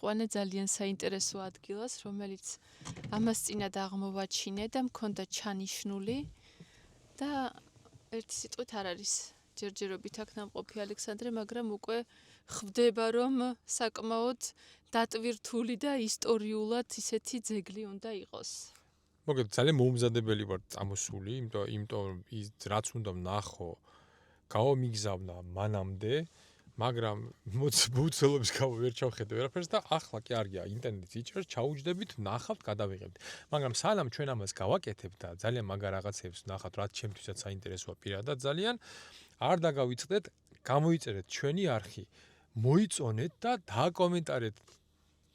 მოვიყვანე ძალიან საინტერესო ადგილას, რომელიც ამას წინად აღმოვაჩინე და მქონდა ჩანიშნული და ერთი სიტყვით არ არის ჯერჯერობით აქ ნამყოფი ალექსანდრე, მაგრამ უკვე ხვდება, რომ საკმაოდ დატვირთული და ისტორიულად ისეთი ძეგლი უნდა იყოს. მოგეთ ძალიან მოუმზადებელი ვარ წამოსული, იმიტომ ის რაც უნდა ვნახო, გავამიგზავნა მანამდე, მაგრამ მოცულობის გამო ვერ ჩავხედე ვერაფერს და ახლა კი არგია ინტერნეტი იჭერს, ჩაუჯდებით, ვნახავთ, გადავიღებთ. მაგრამ სანამ ჩვენ ამას გავაკეთებთ და ძალიან მაგარ რაღაცებს ვნახავთ, რაც ჩემთვისაც საინტერესოა პირადად ძალიან, არ დაგავიწყდეთ, გამოიწერეთ ჩვენი არხი, მოიწონეთ და დააკომენტარეთ.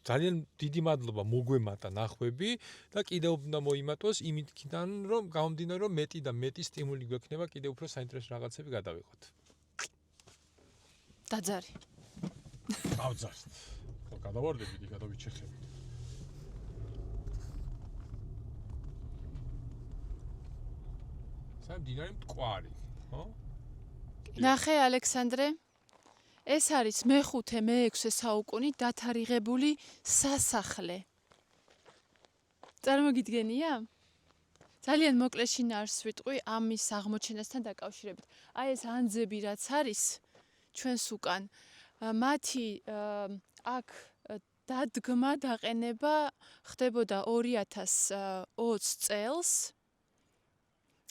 ძალიან დიდი მადლობა მოგვემატა ნახვები და კიდევ უნდა მოიმატოს იმითიდან რომ გამომდინარე რომ მეტი და მეტი სტიმული გვექნება კიდევ უფრო საინტერესო რაღაცები გადავიღოთ. დაძარი. გავძართ. ხო გადავარდებით, გადავიჩეხებით. სამდინარე მტკვარი, ხო? ნახე ალექსანდრე, ეს არის მე-5-მე-6 საუკუნი დათარიღებული სასახლე. წარმოგიდგენია? ძალიან მოკლე შინაარსს ვიტყვი ამის აღმოჩენასთან დაკავშირებით. აი ეს ანძები რაც არის ჩვენს უკან, მათი აქ დადგმა დაყენება ხდებოდა 2020 წელს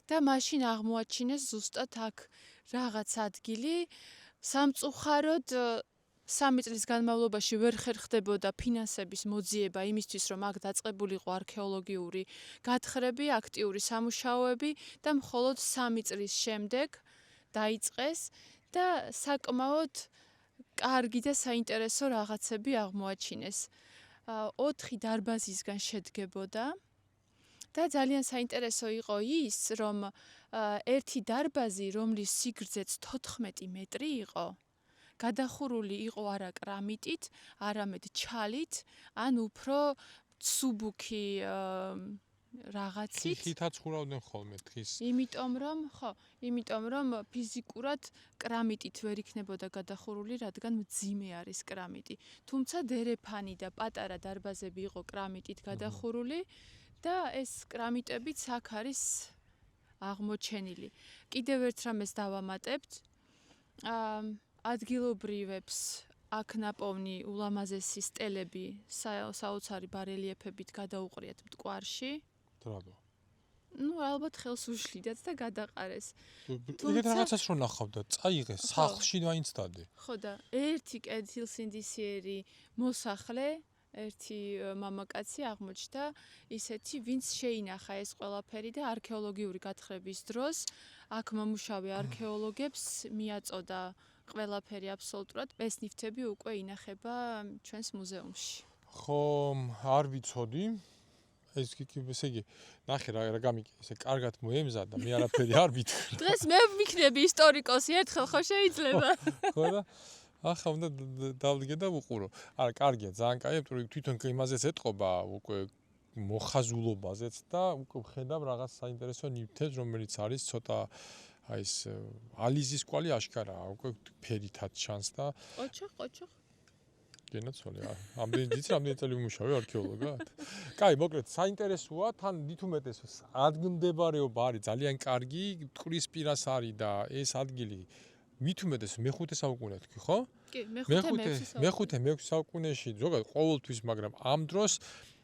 და მაშინ აღმოაჩინეს ზუსტად აქ რაღაც ადგილი. სამწუხაროდ 3 წლის განმავლობაში ვერ ხერხდებოდა ფინანსების მოძიება იმისთვის, რომ აქ დაწყებულიყო არქეოლოგიური გათხრები, აქტიური სამუშაოები და მხოლოდ 3 წლის შემდეგ დაიწყეს და საკმაოდ კარგი და საინტერესო რაღაცები აღმოაჩინეს. 4 დარბაზისგან შედგებოდა და ძალიან საინტერესო იყო ის, რომ ერთი დარბაზი, რომლის სიგრძეც 14 მეტრი იყო, გადახურული იყო არა კრამიტით, არამედ ჩალით, ან უფრო ცუბუქი რაღაცით. ხითაც ხურავდნენ ხოლმე თხის. იმიტომ რომ ფიზიკურად კრამიტით ვერ იქნებოდა გადახურული, რადგან მძიმე არის კრამიტი. თუმცა დერეფანი და პატარა დარბაზები იყო კრამიტით გადახურული და ეს კრამიტებიც აქ არის აღმოჩენილი. კიდევ ერთ რამეს დავამატებთ. ადგილობრივებს აქ ნაპოვნი ულამაზესი სტელები საოცარი ბარელიეფებით გადაუყრიათ მტკვარში. რატო? ალბათ ხელს უშლიდათ და გადაყარეს. ეგეთ რაღაცას რო ნახავდა, წაიღეს სახლში მაინც დადე. ხო და ერთი კეთილსინდისიერი მოსახლე, ერთი მამაკაცი აღმოჩნდა ისეთი, ვინც შეინახა ეს ყველაფერი და არქეოლოგიური გათხრების დროს აქ მომუშავე არქეოლოგებს მიაწოდა ყველაფერი აბსოლუტურად. ეს ნივთები უკვე ინახება ჩვენს მუზეუმში. ხო, არ ვიცოდი. ეს ესე იგი, ნახე რა გამიკი, ესე კარგად მოემზადა, მე არაფერი არ ვიტყვი. დღეს მე ვიქნები ისტორიკოსი ერთხელ ხო შეიძლება? ხო და ახლა უნდა დავდგე და ვუყურო. არა, კარგია, ძალიან კაია, თვითონ იმაზეც ეთყობა უკვე მოხაზულობაზეც და უკვე ვხედავ რაღაც საინტერესო ნივთებს, რომელიც არის ცოტა აი ეს ალიზის კვალი აშკარაა, უკვე ფერითაც ჩანს და ყოჩო. გენაცვალე, ამდენი წელი ვიმუშავე არქეოლოგად. კაი, მოკლედ, საინტერესოა, თან მით უმეტეს ადგილმდებარეობა არის ძალიან კარგი, მტკვრის პირას არის და ეს ადგილი მით უმეტეს მე-5 საუკუნე თქვი, ხო? კი, მე-5 საუკუნეში ზოგადად ყოველთვის, მაგრამ ამ დროს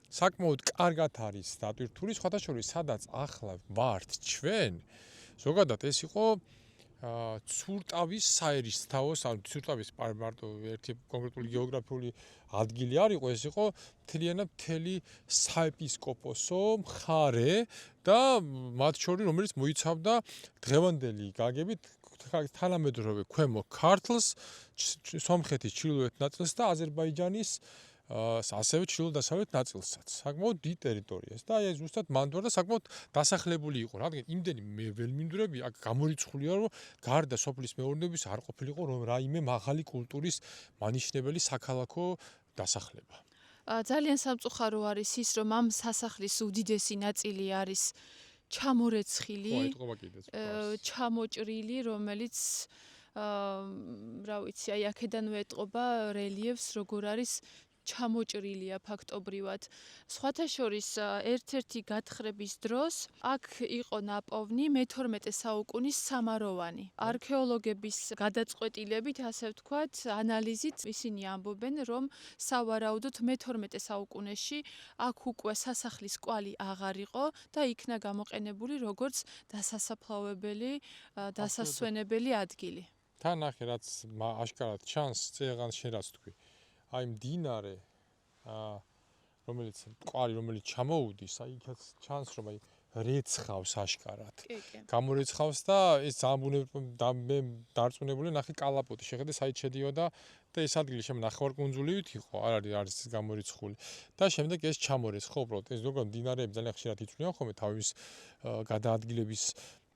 საკმაოდ კარგად არის დატვირთული, სხვათა შორის, სადაც ახლა ვართ ჩვენ, ზოგადად ეს იყო ცურტავის საერისთავოს, ანუ ცურტავის მარტო ერთი კონკრეტული გეოგრაფიული ადგილი არ იყო, ეს იყო მთელი საეპისკოპოსო მხარე და მათ შორის რომელიც მოიცავდა დღევანდელი გაგებით თანამედროვე ქვემო ქართლს, სომხეთის ჩრდილოეთ ნაწილს და აზერბაიჯანის ასევე ჩრდილო-დასავლეთ ნაწილსაც. საკმაოდ დიდ ტერიტორიას და აი ზუსტად მანდ ვარ და საკმაოდ დასახლებული იყო. რადგან იმდენი ველმინდვრები აქ გამორიცხულია, რომ გარდა სოფლის მეურნეობის არ ყოფილიყო რომ რაიმე მაღალი კულტურის მანიშნებელი საქალაქო დასახლება. ძალიან სამწუხარო არის ის, რომ ამ სასახლის უდიდესი ნაწილი არის ჩამორეცხილი, ჩამოჭრილი, რომელიც რა ვიცი, აი აქედანვე ეტყობა რელიეფს, როგორ არის ჩამოჭრილია ფაქტობრივად. სხვათა შორის ერთ-ერთი გათხრების დროს აქ იყო ნაპოვნი მე-12 საუკუნის სამაროვანი. არქეოლოგების გადაწყვეტილებით, ასე ვთქვათ, ანალიზით ისინი ამბობენ, რომ სავარაუდოდ მე-12 საუკუნეში აქ უკვე სასახლის კვალი აღარ იყო და იქნა გამოყენებული როგორც დასასაფლავებელი, დასასვენებელი ადგილი. თან ნახე რაც აშკარად ჩანს, წეგან შენ რაც თქვი. აი მდინარე რომელიც კვალი რომელიც ჩამოუდის, აი იქაც ჩანს რომ აი რეცხავს აშკარად. გამორეცხავს და ეს ძალიან დარწმუნებული ნახე კალაპოტი შეხედე საით შედიოდა და ეს ადგილი შემ ნახევარკუნძულივით იყო, არ არის გამორიცხული. და შემდეგ ეს ჩამორეცხა უბრალოდ. ეს ზოგადად მდინარეები ძალიან ხშირად იწვნიან ხოლმე თავის გადაადგილების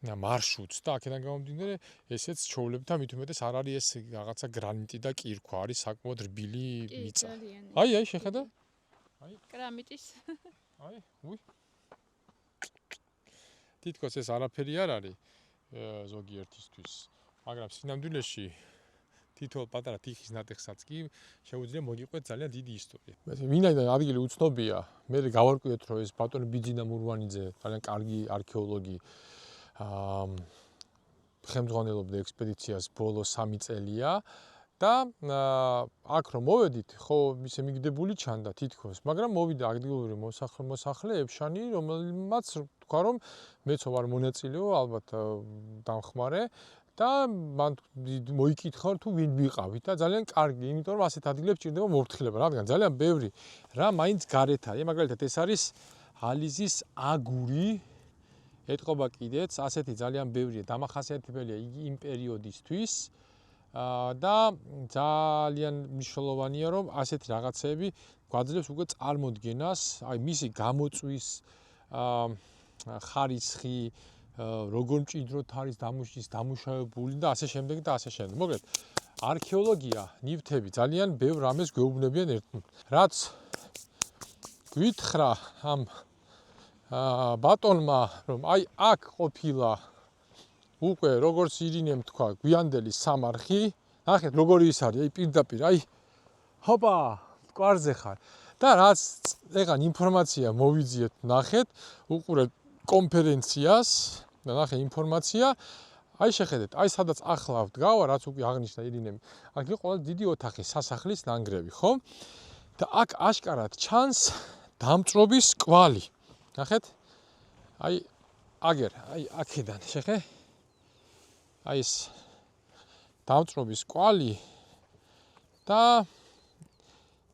მარშრუტს და აქედან გამომდინარე ესეც ჩვეულებთან მით უმეტეს არ არის ეს რაღაცა გრანიტი და კირქვა, არის საკმაოდ რბილი მიწა. აი შეხედე? აი კრამიტის. აი, უი. თითქოს ეს არაფერი არ არის ზოგიერთისთვის, მაგრამ სინამდვილეში თითოეულ პატარა თიხის ნატეხსაც კი შეუძლია მოგიყვეთ ძალიან დიდი ისტორია. ვინაიდან ადგილი უცნობია, მე გავარკვიეთ რომ ეს ბატონი ბიძინა მურვანიძე ძალიან კარგი არქეოლოგი ხელმძღვანელობდა ექსპედიციას ბოლო 3 წელია და აქ რომ მოვედით, ხო ისე მიგდებული ჩანდა თითქოს, მაგრამ მოვიდა ადგილობრივი მოსახლეებს შანი, რომელმაც თქვა რომ მეც ვარ მონაწილეო, ალბათ დამხმარე და მან მოიკითხა თუ ვინ ვიყავით და ძალიან კარგი, იმიტომ რომ ასეთ ადგილებს ჭირდება მოფრთხილება, რადგან ძალიან ბევრი რა მაინც გარეთ არის, მაგალითად ეს არის ალიზის აგური ეტყობა კიდეც, ასეთი ძალიან ბევრია, დამახასიათებელია იმ პერიოდისთვის და ძალიან მნიშვნელოვანია, რომ ასეთი რაღაცები გვაძლევს უკვე წარმოდგენას, აი მისი გამოწვის ხარისხი, როგორ მჭიდროდ არის დამუშავებული და ასე შემდეგ და ასე შემდეგ. მოკლედ, არქეოლოგია, ნივთები ძალიან ბევრ რამეს გვეუბნებიან ერთმანეთს. რაც გვითხრა ამ ბატონმა, რომ აი აქ ყოფილა უკვე როგორც ირინემ თქვა, გვიანდელი სამარხი, ნახეთ როგორი ის არის, აი პირდაპირ, აი ჰოპა, მტკვარზე ხარ. და რაც ეგან ინფორმაცია მოვიძიეთ, ნახეთ, უყურეთ კონფერენციას და ნახე ინფორმაცია, აი შეხედეთ, აი სადაც ახლა ვდგავა, რაც უკვე აღნიშნა ირინემ, აქ იყო ყველა დიდი ოთახი, სასახლის ნანგრევი, ხო? და აქ აშკარად ჩანს დამწრობის კვალი. ნახეთ? აი აგერ, აი აქედან შეხე? აი ეს დამწრობის კვალი და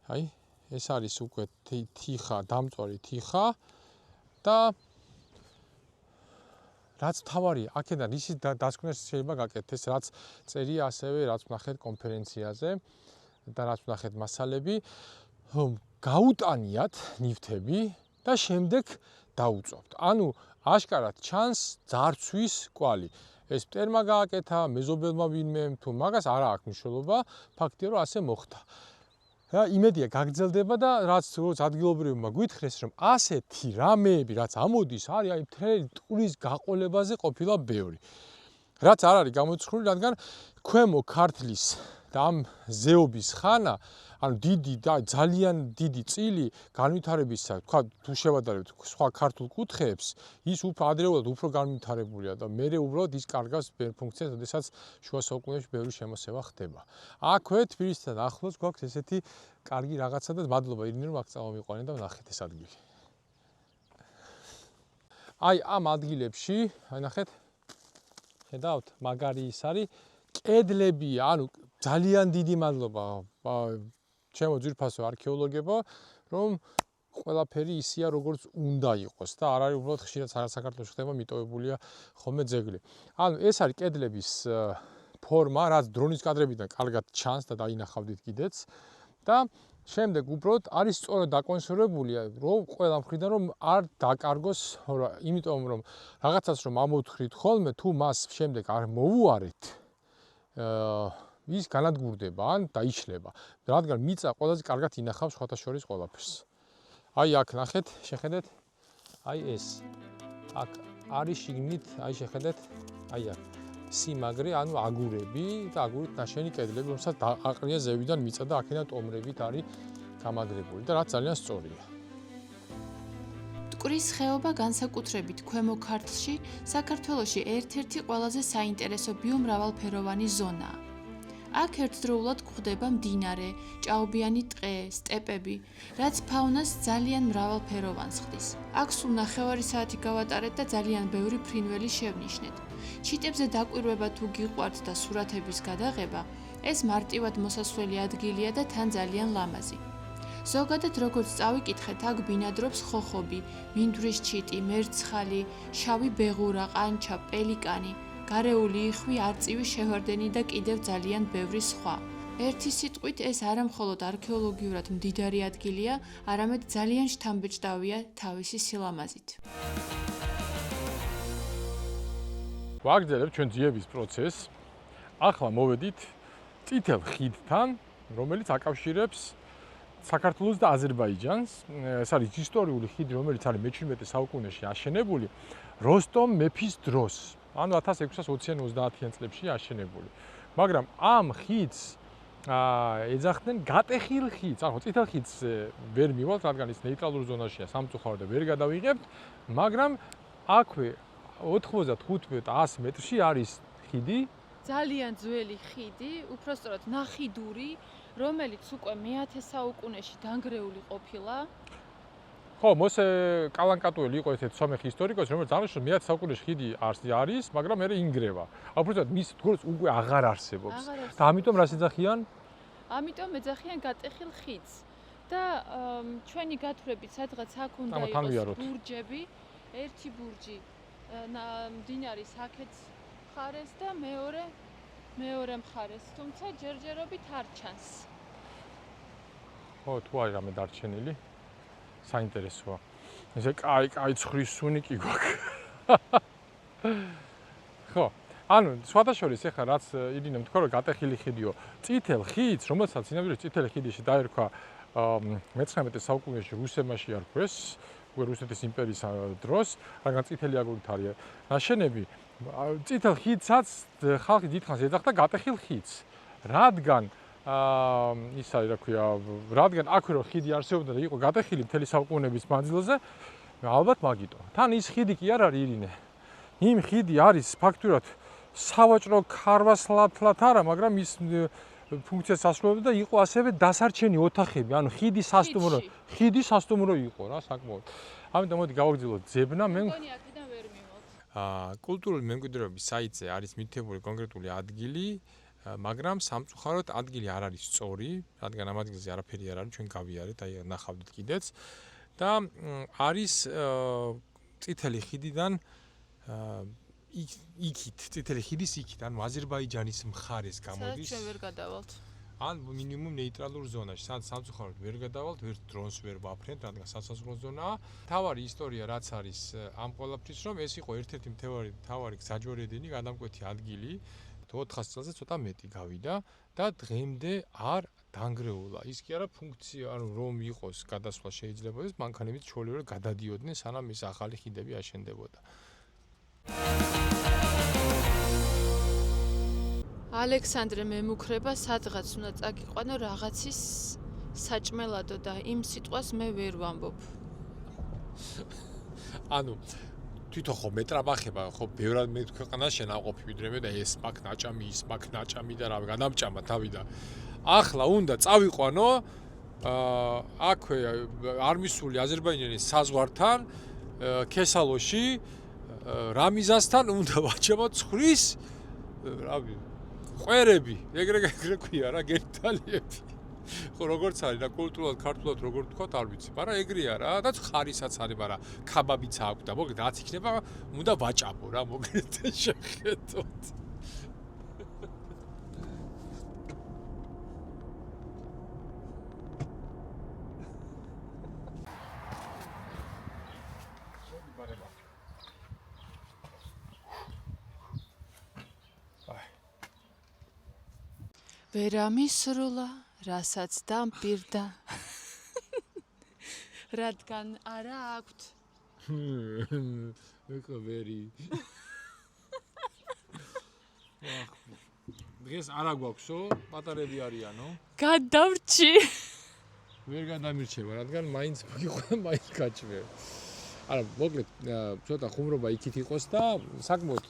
აი ეს არის უკვე თიხა, დამწვარი თიხა და რაც თავარია, აქედან ისი დასკვნას შეიძლება გაკეთდეს, ეს რაც წერია ასევე, რაც ვნახეთ კონფერენციაზე და რაც ვნახეთ მასალები, გაუტანიათ ნივთები და შემდეგ დაუწოვთ. ანუ აშკარად ჩანს ძარცვის კვალი. ეს მტერმა გააკეთა, მეზობელმა ვინმემ თუ მაგას არა აქვს მნიშვნელობა, ფაქტია რომ ასე მოხდა. რა იმედია გაგრძელდება და რაც ადგილობრივმა გვითხრეს რომ ასეთი რამეები რაც ამოდის არის აი მთელი ტყურის გაყოლებაზე ყოფილა ბევრი. რაც არ არის გამოცხრული, რადგან ქვემო ქართლის და ამ ზეობის ხანა, ანუ დიდი და ძალიან დიდი წილი განვითარებისა, თქვა თუ შევადარებთ სხვა ქართულ კუთხეებს, ის უფრო ადრეულად უფრო განვითარებულია და მე უბრალოდ ის კარგავს ბევრ ფუნქციას, როდესაც შუა საუკუნეებში ბევრი შემოსევა ხდება. აქვე თბილისთან ახლოს გვაქვს ესეთი კარგი რაღაცა და მადლობა ირინე რომ აქ წამომიყვანე და ვნახეთ ეს ადგილი. აი ამ ადგილებში, აი ნახეთ, ხედავთ, მაგარი ის არის, კედლებია, ანუ ძალიან დიდი მადლობა ჩემო ძვირფასო არქეოლოგებო, რომ ყველაფერი ისია როგორც უნდა იყოს და არ არის უბრალოდ ხშირად საქართველოში ხდება მიტოვებულია ხოლმე ძეგლი. ანუ ეს არის კედლების ფორმა, რაც დრონის კადრებიდან კარგად ჩანს და დაინახავდით კიდეც და შემდეგ უბრალოდ არის სწორად დაკონსერვებული, რომ ყველა მხრიდან რომ არ დაკარგოს, იმიტომ რომ რაღაცას რომ ამოვთხრით ხოლმე, თუ მას შემდეგ არ მოვუარეთ, ის განადგურდება ან დაიშლება, რადგან მიწა ყველაზე კარგად ინახავს სხვათა შორის ყველაფერს. აი აქ ნახეთ, შეხედეთ, აი ეს. აქ არის შიგნით, აი შეხედეთ, აი აქ სიმაგრე, ანუ აგურები და აგურით ნაშენი კედლები, რომელსაც დააყრია ზევიდან მიწა და აქედან ტომრებით არის გამაგრებული და რაც ძალიან სწორია. მტკვრის ხეობა განსაკუთრებით ქვემო ქართლში საქართველოში ერთ-ერთი ყველაზე საინტერესო ბიომრავალფეროვანი ზონაა. აქ ერთდროულად გვხვდება მდინარე, ჭაობიანი ტყე, სტეპები, რაც ფაუნას ძალიან მრავალფეროვანს ხდის. აქ სულ ნახევარი საათი გავატარეთ და ძალიან ბევრი ფრინველი შევნიშნეთ. ჩიტებზე დაკვირვება თუ გიყვართ და სურათების გადაღება, ეს მარტივად მოსასვლელი ადგილია და თან ძალიან ლამაზი. ზოგადად როგორც წავიკითხეთ, აქ ბინადრობს ხოხობი, მინდვრის ჩიტი, მერცხალი, შავი ბეღურა, ყანჩა, პელიკანი, გარეული იხვი, არწივი შევარდენი და კიდევ ძალიან ბევრი სხვა. ერთი სიტყვით, ეს არა მხოლოდ არქეოლოგიურად მდიდარი ადგილია, არამედ ძალიან შთამბეჭდავია თავისი სილამაზით. ვაგრძელებთ ჩვენ ძიების პროცესს. ახლა მოვედით წითელ ხიდთან, რომელიც აკავშირებს საქართველოს და აზერბაიჯანს. ეს არის ისტორიული ხიდი, რომელიც არის მე-17 საუკუნეში აშენებული როსტომ მეფის დროს. ანუ 1620-30-იან წლებში აშენებული. მაგრამ ამ ხიდს ეძახდნენ გატეხილ ხიდს. ახლა წითელ ხიდს ვერ მივალთ, რადგან ის ნეიტრალურ ზონაშია, სამწუხაროდ და ვერ გადავიღებთ, მაგრამ აქვე 95-100 მეტრში არის ხიდი. ძალიან ძველი ხიდი, უпростоრად ნახიდური, რომელიც უკვე მე-10 საუკუნეში დანგრეული ყოფილა. ხო, მოსე კალანკატუელი იყო ესეთი სომეხი ისტორიკოსი, რომელიც აღნიშნავს მე-10 საუკუნეში ხიდი არის, მაგრამ მე ინგრევა. უბრალოდ მის დროს უკვე აღარ არსებობს. და ამიტომ რას ეძახიან? ამიტომ ეძახიან გატეხილ ხიდს. და ჩვენი გათვლებით სადღაც აქ უნდა იყოს ბურჯები, ერთი ბურჯი მდინარის აქეთ მხარეს და მეორე მხარეს, თუმცა ჯერჯერობით არ ჩანს. ხო, თუ არ რამე დარჩენილი. საინტერესოა. ესე კაი ცხვრის სუნი კი გვაქვს. ხო, ანუ სხვადასხვის ეხლა რაც ირინე თქვა რომ გატეხილი ხიდიო, წითელ ხიდს, რომელსაც ინამდვილე წითელი ხიდიში დაერქვა მე-19 საუკუნეში რუსებმა შეარქვეს, უკვე რუსეთის იმპერიის დროს, რადგან წითელი აგურით არის ნაშენები, წითელ ხიდსაც ხალხი დიდხანს ეძახდა გატეხილ ხიდს, რადგან ის არის, რა ქვია, რადგან აქვე რომ ხიდი არსებობდა და იყო გატეხილი მთელი საუკუნეების მანძილზე, ალბათ მაგიტო. თან ის ხიდი კი არ არის ირინე. იმ ხიდი არის ფაქტურად სავაჭრო ქარვასლათლათ არა, მაგრამ ის ფუნქციას ასრულებდა და იყო ასევე დასარჩენი ოთახები, ანუ ხიდი სასტუმრო იყო რა საკმაოდ. ამიტომ მოდი გავაგრძელოთ ძებნა, მე მგონი აქედან ვერ მივალთ. კულტურული მემკვიდრეობის საიტზე არის მითითებული კონკრეტული ადგილი, მაგრამ სამწუხაროდ ადგილი არ არის სწორი, რადგან ამ ადგილზე არაფერი არ არის, ჩვენ გავიარეთ, აი ნახავდით კიდეც და არის წითელი ხიდიდან იქით, წითელი ხიდის იქით, ანუ აზერბაიჯანის მხარეს გამოდის. ჩვენ ვერ გადავალთ. ან მინიმუმ ნეიტრალურ ზონაში, სადაც სამწუხაროდ ვერ გადავალთ, ვერ დრონს ვერ ვაფრენთ, რადგან სასაზღვრო ზონაა. თავარი ისტორია რაც არის ამ ყველაფრის, რომ ეს იყო ერთ-ერთი თავარი გზაჯვარედინი გადამკვეთი ადგილი. 400 წელზე ცოტა მეტი გავიდა და დღემდე არ დანგრეულა. ის კი არა ფუნქცია, ანუ რომ იყოს გადასვლა შეიძლება ის მანქანებით ჩვეულებრივ გადადიოდნენ, სანამ ეს ახალი ხიდები აშენდებოდა. ალექსანდრე მემუქრება სადღაც უნდა წაგიყვანო რაღაცის საჭმელადო და იმ სიტყვას მე ვერ ვამბობ. ანუ თვითონ ხო მეტრაბახება ხო ბევრად მე ქვეყანაში ნაყოფი ვიდრე მე და ეს მაგ ნაჭამი ის მაგ ნაჭამი და რა გადამჭამა თავი და ახლა უნდა წავიყვანო აქვე არმისული აზერბაიჯანის საზღვართან ქესალოში რამიზასთან უნდა ვაჭამო ცხვრის რავი ყვერები ეგრე ქვია რა გენტალიები ხო როგორც არის რა კულტურულად ქართულად როგორ თქვათ არ ვიცი მაგრამ ეგრეა რა და ხარისაც არის მაგრამ ქაბაბიც აქვს და მოგეთ რაც იქნება უნდა ვაჭაპო რა მოგეთ შეხედოთ ვერამისრულა რასაც დამპირდა რადგან არა აქვთ ეკა ვერი დღეს არა გვაქვსო პატარები არიანო გადავრჩი ვერ გადამირჩევა, რადგან მაინც მოგიყვება, მაინც გაჭმევ. არა, მოკლედ, ცოტა ხუმრობა იქით იყოს და საკმაოდ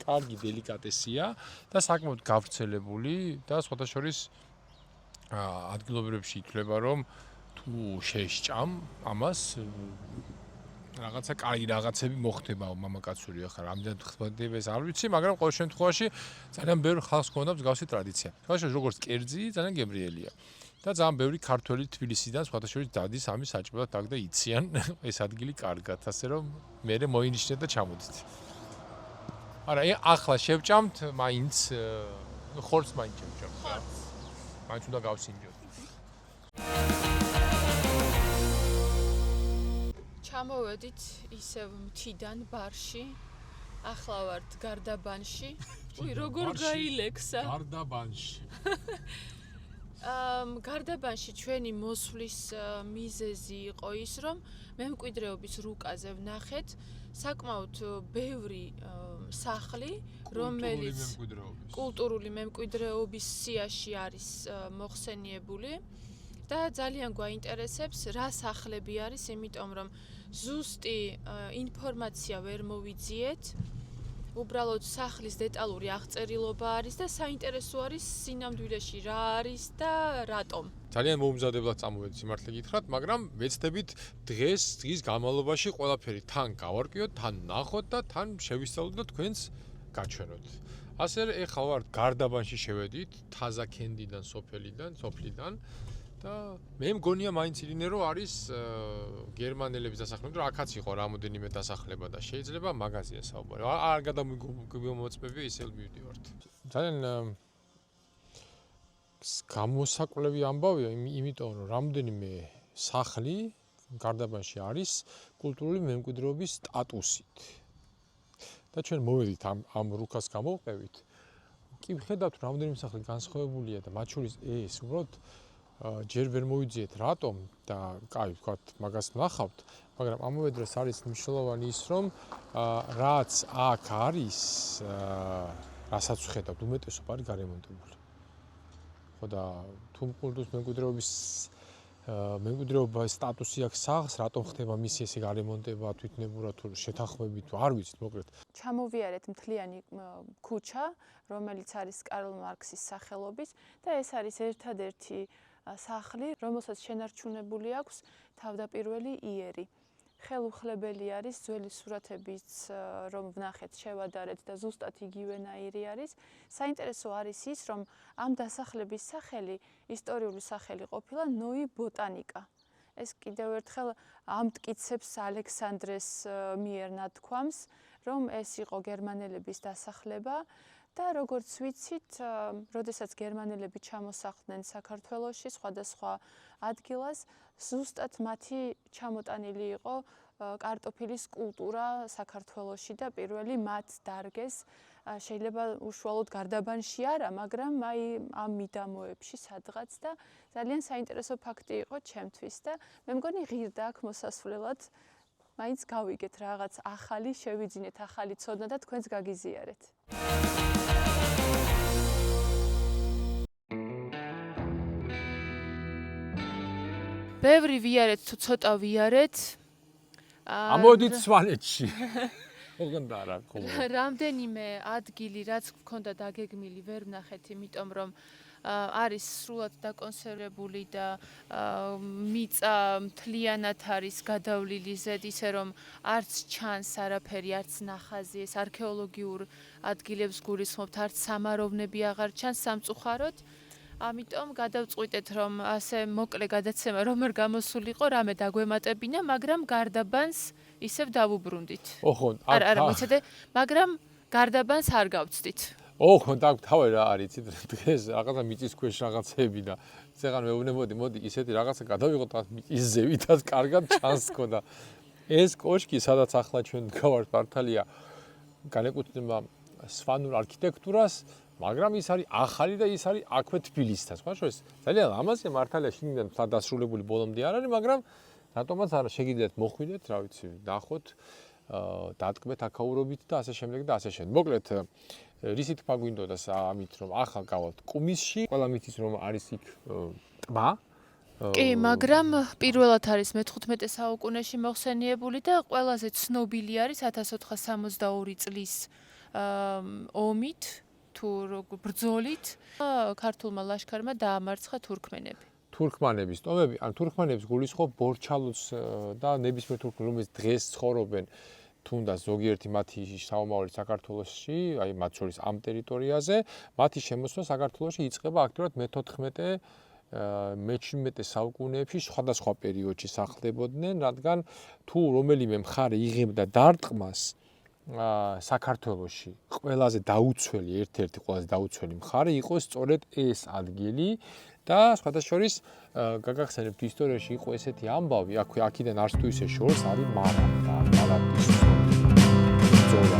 კარგი დელიკატესია და საკმაოდ გავრცელებული და სხვადასხვა ადგილობრივებში ითვლება, რომ თუ შეისჭამ ამას რაღაცა კარგი რაღაცები მოხდება მამაკაცური ახლა რამდენად ხდება ეს არ ვიცი, მაგრამ ყოველ შემთხვევაში ძალიან ბევრი ხალხს ქონდა მსგავსი ტრადიცია. სხვადასხვა როგორც კერძი ძალიან გემრიელია. და ძალიან ბევრი ქართველი თბილისიდან სხვადასხვა დადის ამის საჭმელად აქ და იციან ეს ადგილი კარგად, ასე რომ მე მოინიშნეთ და ჩამოდით. არა, ახლა შევჭამთ, მაინც ხორცს მაინც შევჭამთ. ხორცს. მაინც უნდა გავსინჯოთ. ჩამოვედით ისევ მთიდან ბარში. ახლა ვართ გარდაბანში. უი, როგორ გაილექსა. გარდაბანში. გარდაბანში ჩვენი მოსვლის მიზეზი იყო ის, რომ მემკვიდრეობის რუკაზე ვნახეთ საკმაოდ ბევრი სახლი, რომელიც კულტურული მემკვიდრეობის სიაში არის მოხსენიებული და ძალიან გვაინტერესებს რა სახლები არის, იმიტომ რომ ზუსტი ინფორმაცია ვერ მოვიძიეთ. უბრალოდ სახლის დეტალური აღწერილობა არის და საინტერესო არის სინამდვილეში რა არის და რატომ. ძალიან მოუმზადებლად წამოვედით სიმართლე გითხრათ, მაგრამ ვეცდებით დღის განმავლობაში ყველაფერი თან გავარკვიოთ, თან ნახოთ და თან შევისწავლოთ და თქვენს გაჩვენოთ. ასე ეხლა ვართ გარდაბანში შევედით, თაზაკენდიდან, სოფლიდან და მე მგონია მაინც ირინე რომ არის გერმანელების დასახლება, რომ აქაც იყო რამოდენიმე დასახლება და შეიძლება მაღაზია საუბარი. არ გადამოწმები ისე მივდივართ. ძალიან გამოსაკვლევი ამბავია, იმიტომ რომ რამოდენიმე სახლი გარდაბანში არის კულტურული მემკვიდრეობის სტატუსით. და ჩვენ მოვედით ამ რუკას გამოვყევით. კი ვხედავთ რამოდენიმე სახლი განსხვავებულია და მათ შორის ეს უბრალოდ ჯერ ვერ მოვიძიეთ რატომ და კაი ვთქვათ მაგას ვნახავთ, მაგრამ ამავე დროს არის მნიშვნელოვანი ის რომ რაც აქ არის, რასაც ვხედავთ, უმეტესობა არის გარემონტებული. ხო და თუ კულტურის მემკვიდრეობის სტატუსი აქვს სახლს, რატომ ხდება მისი ესე გარემონტება თვითნებურად თუ შეთანხმებით თუ არ ვიცით, მოკლედ. ჩამოვიარეთ მთლიანი ქუჩა, რომელიც არის კარლ მარქსის სახელობის და ეს არის ერთადერთი სახლი, რომელსაც შენარჩუნებული აქვს თავდაპირველი იერი. ხელუხლებელი არის ძველი სურათებიც, რომ ვნახეთ, შევადარეთ და ზუსტად იგივენაირი არის. საინტერესო არის ის, რომ ამ დასახლების სახელი, ისტორიული სახელი ყოფილა ნოი ბოტანიკა. ეს კიდევ ერთხელ ამტკიცებს ალექსანდრეს მიერ ნათქვამს, რომ ეს იყო გერმანელების დასახლება. და როგორც ვიცით, როდესაც გერმანელები ჩამოსახლდნენ საქართველოში სხვადასხვა ადგილას, ზუსტად მათი ჩამოტანილი იყო კარტოფილის კულტურა საქართველოში და პირველი მათ დარგეს. შეიძლება უშუალოდ გარდაბანში არა, მაგრამ აი ამ მიდამოებში სადღაც და ძალიან საინტერესო ფაქტი იყო ჩემთვის და მე მგონი ღირდა აქ მოსასვლელად მაინც გავიგეთ რაღაც ახალი, შევიძინეთ ახალი ცოდნა და თქვენს გაგიზიარეთ. ბევრი ვიარეთ თუ ცოტა ვიარეთ. ამოდით სვანეთში. ოღონდ არა, ხოლმე. რამდენიმე ადგილი რაც გქონდა დაგეგმილი ვერ ვნახეთ, იმიტომ რომ არის სრულად დაკონსერვებული და მიწა მთლიანად არის გადავლილი ზედ, ისე რომ არც ჩანს არაფერი, არც ნახაზი, ეს არქეოლოგიურ ადგილებს გულისხმობთ, არც სამაროვნები აღარ ჩანს სამწუხაროდ. ამიტომ გადავწყვიტეთ, რომ ასე მოკლე გადაცემა რომ არ გამოსულიყო, რამე დაგვემატებინა, მაგრამ გარდაბანს ისევ დავუბრუნდით. ოხო, არა, მოიცადე, მაგრამ გარდაბანს არ გავწდით. ოხო, თავი რა არის, იცით, დღეს რაღაცა მიწის ქვეშ რაღაცები და წეგან მეუბნებოდი, მოდი ისეთი რაღაცა გადავიღოთ მიწის ზევითაც კარგად ჩანს ქონდა. ეს კოშკი, სადაც ახლა ჩვენ გავართ მართალია, განეკუთვნება სვანურ არქიტექტურას, მაგრამ ის არის ახალი და ის არის აქვე თბილისთან. სხვა შორის ძალიან ლამაზია მართალია შიგნიდან დასრულებული ბოლომდე არ არის, მაგრამ რატომაც არა შეგიძლიათ მოხვიდეთ, რა ვიცი, ნახოთ, დატკბეთ აქაურობით და ასე შემდეგ და ასე შემდეგ. მოკლედ, რისი თქვა გვინდოდა ამით, რომ ახლა გავალთ კუმისში, ყველა მითის რომ არის იქ ტბა კი, მაგრამ პირველად არის მე-15 საუკუნეში მოხსენიებული და ყველაზე ცნობილი არის 1462 წლის ომით თუ ბრძოლით ქართულმა ლაშქარმა დაამარცხა თურქმენები. თურქმანების ტომები, ან თურქმანებს გულისხმობ ბორჩალოს და ნებისმიერ თურქმენ, რომელიც დღეს ცხოვრობენ თუნდაც ზოგიერთი მათი საომარი საქართველოში, აი მათ შორის ამ ტერიტორიაზე, მათი შემოსვლა საქართველოში იწყება აქტიურად მე-14 მე-17 საუკუნეებში სხვადასხვა პერიოდში სახლდებოდნენ, რადგან თუ რომელიმე მხარე იღებდა დარტყმას საქართველოში, ყველაზე დაუცველი, ერთ-ერთი ყველაზე დაუცველი მხარე იყო სწორედ ეს ადგილი და სხვადასხვა გაგახსენებთ ისტორიაში იყო ესეთი ამბავი, აქედან არც თუ ისე შორს არის მარაბდის ბრძოლა.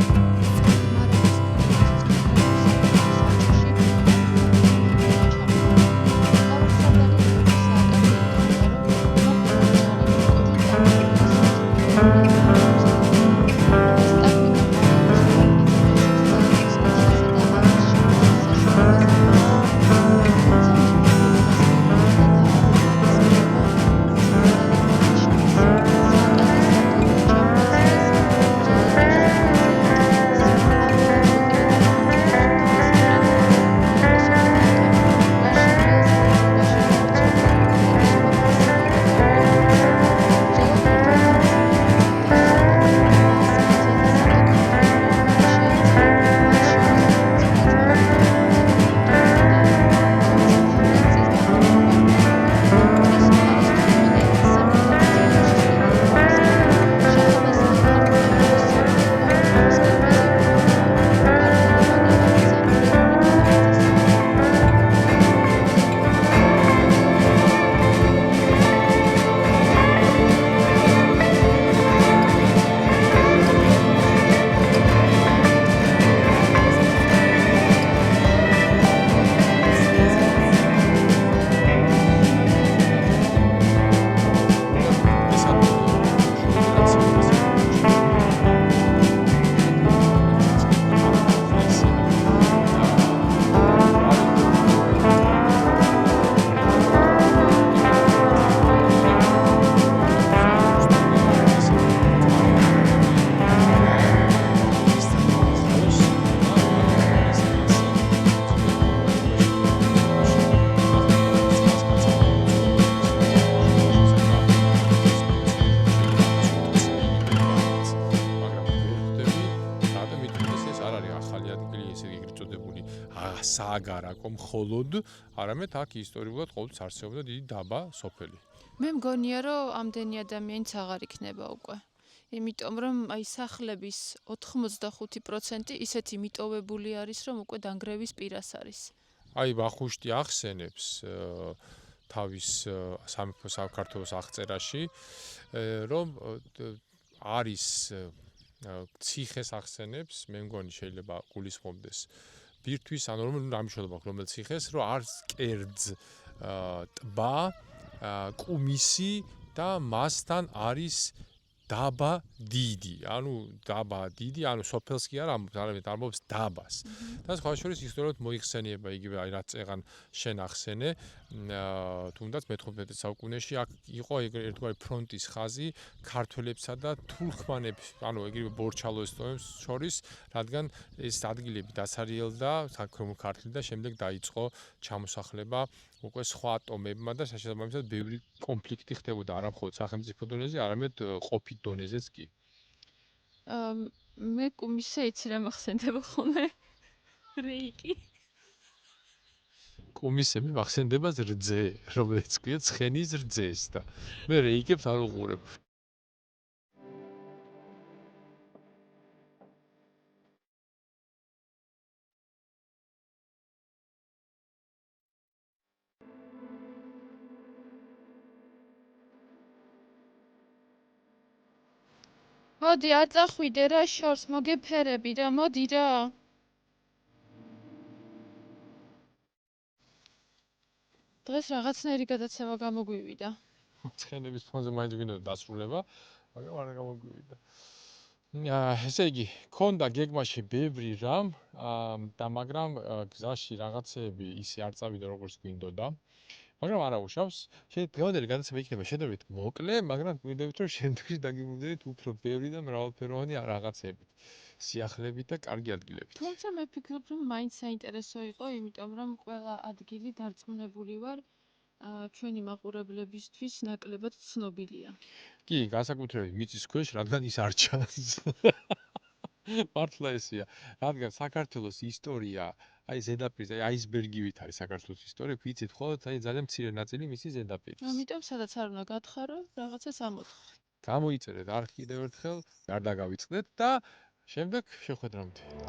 სააგარაკო მხოლოდ, არამედ აქ ისტორიულად ყოველთვის არსებობდა დიდი დაბა სოფელი. მე მგონია, რომ ამდენი ადამიანიც აღარ იქნება უკვე. იმიტომ რომ აი სახლების 85% ისეთი მიტოვებული არის, რომ უკვე დანგრევის პირას არის. აი ვახუშტი ახსენებს თავის სამეფო საქართველოს აღწერაში, რომ არის ციხეს ახსენებს, მე მგონი შეიძლება გულისხმობდეს ბირთვის, ანუ რამიშველობა აქვს, რომელ ციხეს, რომ არის კერძ ტბა, კუმისი და მასთან არის დაბა დიდი, ანუ სოფელს კი არა, არამედ ამბობს დაბას. და სხვა შორის ისტორიულად მოიხსენიება იგივე, აი რაც წეგან შენ ახსენე, თუნდაც მე-15 საუკუნეში აქ იყო ერთგვარი ფრონტის ხაზი ქართველებსა და თურქმანებს, ანუ იგივე ბორჩალოს ტომებს შორის, რადგან ეს ადგილები დაცარიელდა საქართველოს ქართლი და შემდეგ დაიწყო ჩამოსახლება უკვე სხვა ტომებმა და შესაბამისად ბევრი კონფლიქტი ხდებოდა არა მხოლოდ სახელმწიფო დონეზე, არამედ ყოფით დონეზეც კი. მე კუმისე იცი რა მახსენდება ხოლმე? რეიკი. კუმისე მე მახსენდება რძე, რომელიც ქვია ცხენის რძეს და მე რეიკებს არ უყურებ. მოდი არ წახვიდე რა შორს მოგეფერები რა, მოდი რა. დღეს რაღაცნაირი გადაცემა გამოგვივიდა. ცხენების ფონზე მაინც გვინდოდა დასრულება, მაგრამ არ გამოგვივიდა. ესე იგი, ქონდა გეგმაში ბევრი რამ და მაგრამ გზაში რაღაცეები ისე არ წავიდა როგორც გვინდოდა. მაგრამ არა უშავს. დღევანდელი განაცემა იქნება შედარებით მოკლე, მაგრამ გვინდებით რომ შემდგომში დაგიმოვიდეთ უფრო ბევრი და მრავალფეროვანი რაღაცები. სიახლეებით და კარგი ადგილებით. თუმცა მე ვფიქრობ, რომ მაინც საინტერესო იყო, იმიტომ რომ ყველა ადგილი დარწმუნებული ვარ, ჩვენი მაყურებლებისთვის ნაკლებად ცნობილია. კი, განსაკუთრებით მიწის ქვეშ, რადგან ის არ ჩანს. მართლა ესეა. რადგან საქართველოს ისტორია, აი ზედაპირზე, აი აისბერგივით არის საქართველოს ისტორია, ვიცით მხოლოდ აი ძალიან მცირე ნაწილი მისი ზედაპირის. ამიტომ სადაც არ უნდა გათხარო, რაღაცას ამოთხარ. გამოიწერეთ არხი კიდევ ერთხელ, გარდა გავიწყდეთ და შემდეგ შეხვედრამდე.